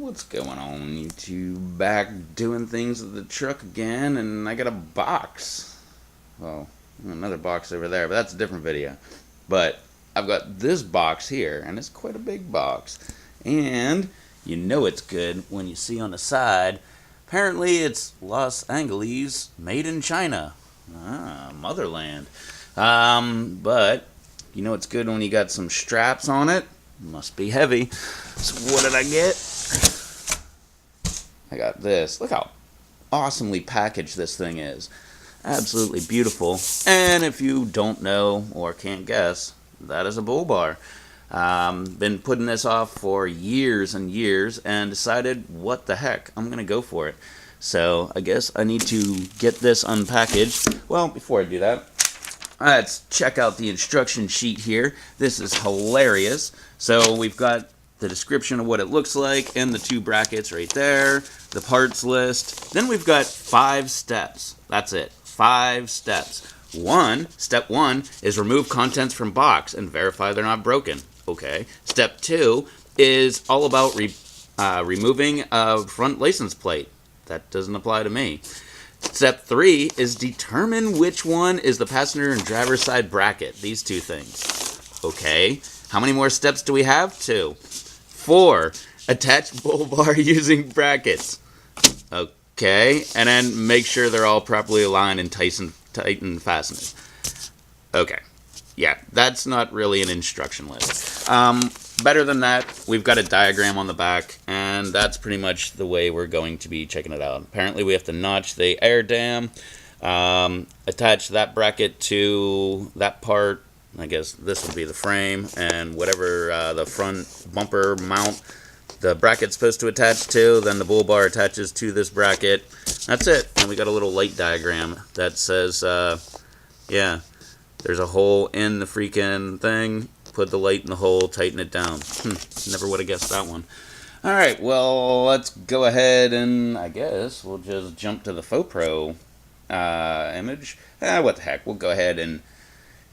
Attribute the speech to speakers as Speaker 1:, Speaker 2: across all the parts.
Speaker 1: What's going on, YouTube? Back doing things with the truck again, and I got a box. Well, another box over there, but that's a different video. But I've got this box here, and it's quite a big box. And you know it's good when you see on the side, apparently it's Los Angeles, made in China. Ah, motherland. But you know it's good when you got some straps on it. Must be heavy. So what did I get? I got this. Look how awesomely packaged this thing is. Absolutely beautiful. And if you don't know or can't guess, that is a bull bar. Been putting this off for years and years and decided, what the heck, I'm going to go for it. So I guess I need to get this unpackaged. Well, before I do that, let's check out the instruction sheet here. This is hilarious. So we've got the description of what it looks like and the two brackets right there, the parts list. Then we've got 5 steps. That's it. 5 steps. Step 1 is remove contents from box and verify they're not broken. Okay. Step 2 is all about removing a front license plate. That doesn't apply to me. Step 3 is determine which one is the passenger and driver side bracket. These two things. Okay. How many more steps do we have? 2. 4. Attach bull bar using brackets. Okay. And then make sure they're all properly aligned and tighten fasteners. Okay. Yeah, that's not really an instruction list. Better than that, we've got a diagram on the back, and that's pretty much the way we're going to be checking it out. Apparently we have to notch the air dam, attach that bracket to that part. I guess this would be the frame, and whatever the front bumper mount the bracket's supposed to attach to, then the bull bar attaches to this bracket. That's it. And we got a little light diagram that says, yeah, there's a hole in the freaking thing. Put the light in the hole, tighten it down. Never would have guessed that one. Alright, well, let's go ahead and I guess we'll just jump to the FoPro image. What the heck, we'll go ahead and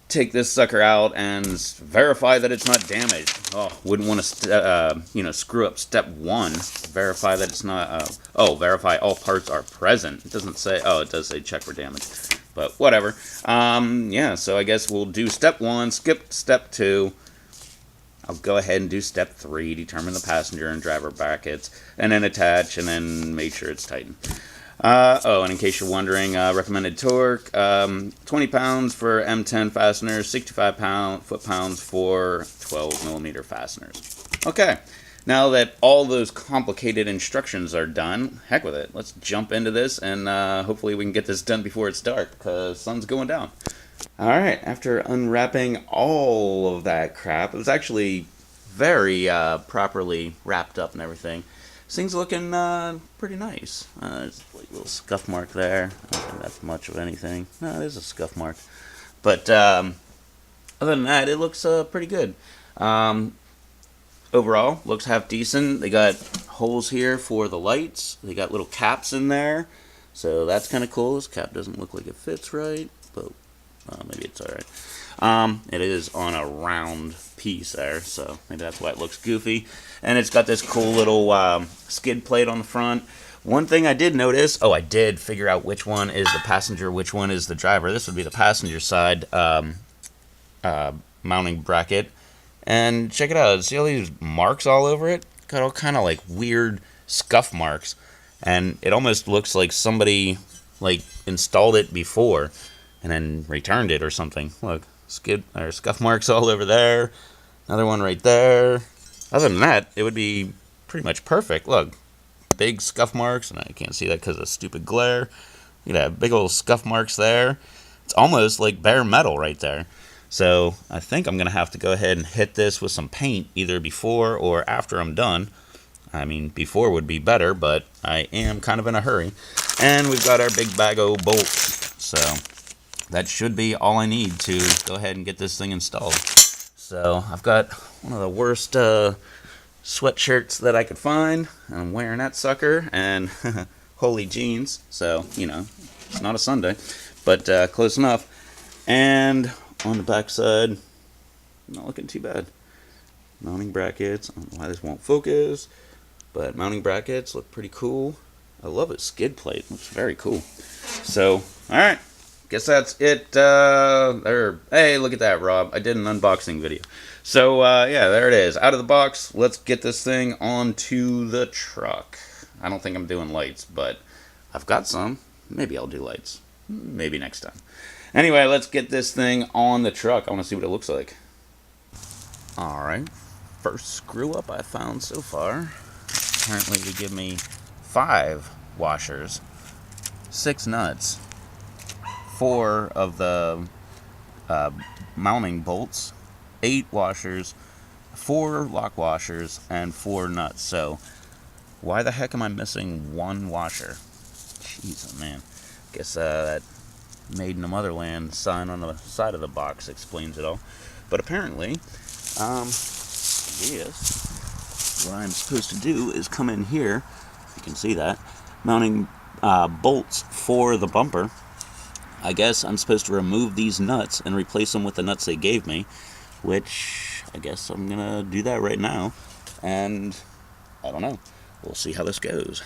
Speaker 1: take this sucker out and verify that it's not damaged. Oh, wouldn't want to, screw up step 1. Verify that it's not, verify all parts are present. It doesn't say, it does say check for damage. But whatever. Yeah, so I guess we'll do step 1, skip step 2. I'll go ahead and do step 3, determine the passenger and driver brackets, and then attach, and then make sure it's tightened. And in case you're wondering, recommended torque, 20 pounds for M10 fasteners, 65 foot-pounds for 12mm fasteners. Okay, now that all those complicated instructions are done, heck with it. Let's jump into this, and hopefully we can get this done before it's dark, because the sun's going down. Alright, after unwrapping all of that crap, it was actually very properly wrapped up and everything. This thing's looking pretty nice. There's like a little scuff mark there. I don't think that's much of anything. No, it is a scuff mark. But other than that, it looks pretty good. Overall, looks half decent. They got holes here for the lights. They got little caps in there. So that's kind of cool. This cap doesn't look like it fits right, but maybe it's alright. It is on a round piece there, so maybe that's why it looks goofy. And it's got this cool little skid plate on the front. One thing I did notice, I did figure out which one is the passenger, which one is the driver. This would be the passenger side mounting bracket. And check it out, see all these marks all over it? Got all kind of like weird scuff marks. And it almost looks like somebody like installed it before and then returned it or something. Look, scuff marks all over there. Another one right there. Other than that, it would be pretty much perfect. Look, big scuff marks, and I can't see that because of the stupid glare. Look at that, big old scuff marks there. It's almost like bare metal right there. So I think I'm going to have to go ahead and hit this with some paint either before or after I'm done. I mean, before would be better, but I am kind of in a hurry. And we've got our big bag of bolts. So that should be all I need to go ahead and get this thing installed. So I've got one of the worst sweatshirts that I could find. I'm wearing that sucker and holy jeans. So, it's not a Sunday, but close enough. And on the back side, not looking too bad. Mounting brackets. I don't know why this won't focus. But mounting brackets look pretty cool. I love its skid plate. Looks very cool. So, alright. Guess that's it. Hey, look at that, Rob. I did an unboxing video. So, yeah, there it is. Out of the box. Let's get this thing onto the truck. I don't think I'm doing lights, but I've got some. Maybe I'll do lights. Maybe next time. Anyway, let's get this thing on the truck. I want to see what it looks like. Alright. First screw up I found so far. Apparently they give me 5 washers, 6 nuts, 4 of the mounting bolts, 8 washers, 4 lock washers, and 4 nuts. So why the heck am I missing 1 washer? Jeez, oh man. Guess that Made in the Motherland sign on the side of the box explains it all. But apparently, yes, what I'm supposed to do is come in here, if you can see that, mounting bolts for the bumper. I guess I'm supposed to remove these nuts and replace them with the nuts they gave me, which I guess I'm going to do that right now. And I don't know. We'll see how this goes.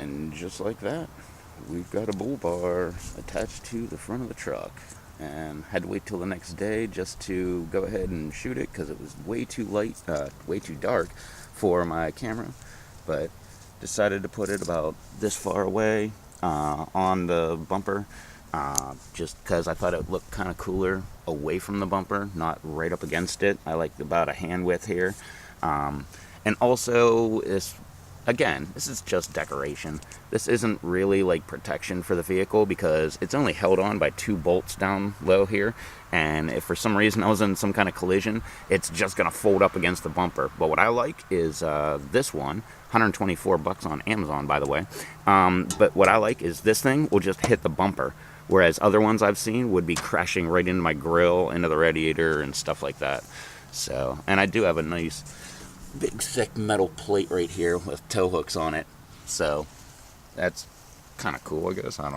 Speaker 1: And just like that, we've got a bull bar attached to the front of the truck. And had to wait till the next day just to go ahead and shoot it because it was way too light, way too dark for my camera. But decided to put it about this far away on the bumper, just because I thought it looked kind of cooler away from the bumper, not right up against it. I like about a hand width here. And also, again, this is just decoration. This isn't really like protection for the vehicle because it's only held on by 2 bolts down low here. And if for some reason I was in some kind of collision, it's just going to fold up against the bumper. But what I like is this one, $124 on Amazon, by the way. But what I like is this thing will just hit the bumper, whereas other ones I've seen would be crashing right into my grill, into the radiator, and stuff like that. So, and I do have a nice big thick metal plate right here with tow hooks on it, so that's kind of cool, I guess. I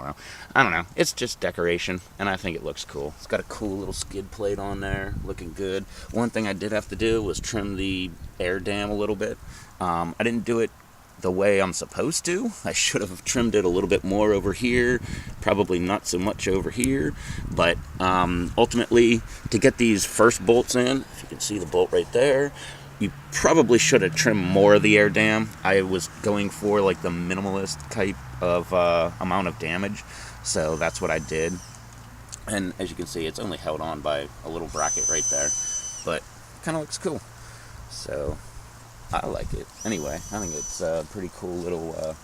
Speaker 1: don't know, it's just decoration, and I think it looks cool. It's got a cool little skid plate on there, looking good. One thing I did have to do was trim the air dam a little bit. I didn't do it the way I'm supposed to. I should have trimmed it a little bit more over here, probably not so much over here, but ultimately, to get these first bolts in, if you can see the bolt right there, you probably should have trimmed more of the air dam. I was going for like the minimalist type of amount of damage, so that's what I did. And as you can see, it's only held on by a little bracket right there, but kind of looks cool. So I like it. Anyway, I think it's a pretty cool little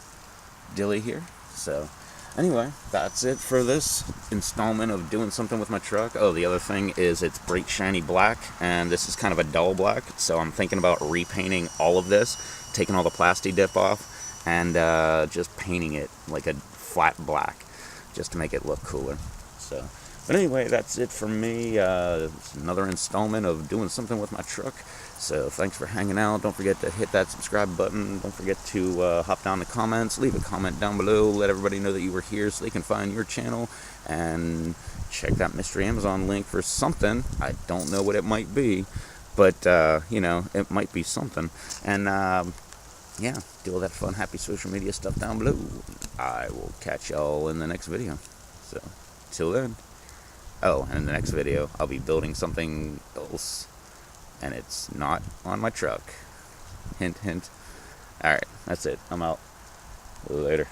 Speaker 1: dilly here. So anyway, that's it for this installment of doing something with my truck. Oh, the other thing is it's bright shiny black, and this is kind of a dull black, so I'm thinking about repainting all of this, taking all the plasti dip off, and just painting it like a flat black, just to make it look cooler. So, but anyway, that's it for me. It's another installment of doing something with my truck. So thanks for hanging out. Don't forget to hit that subscribe button. Don't forget to hop down the comments. Leave a comment down below. Let everybody know that you were here so they can find your channel. And check that mystery Amazon link for something. I don't know what it might be. But, it might be something. And, yeah, do all that fun, happy social media stuff down below. I will catch y'all in the next video. So, till then. Oh, and in the next video, I'll be building something else. And it's not on my truck. Hint, hint. Alright, that's it. I'm out. Later.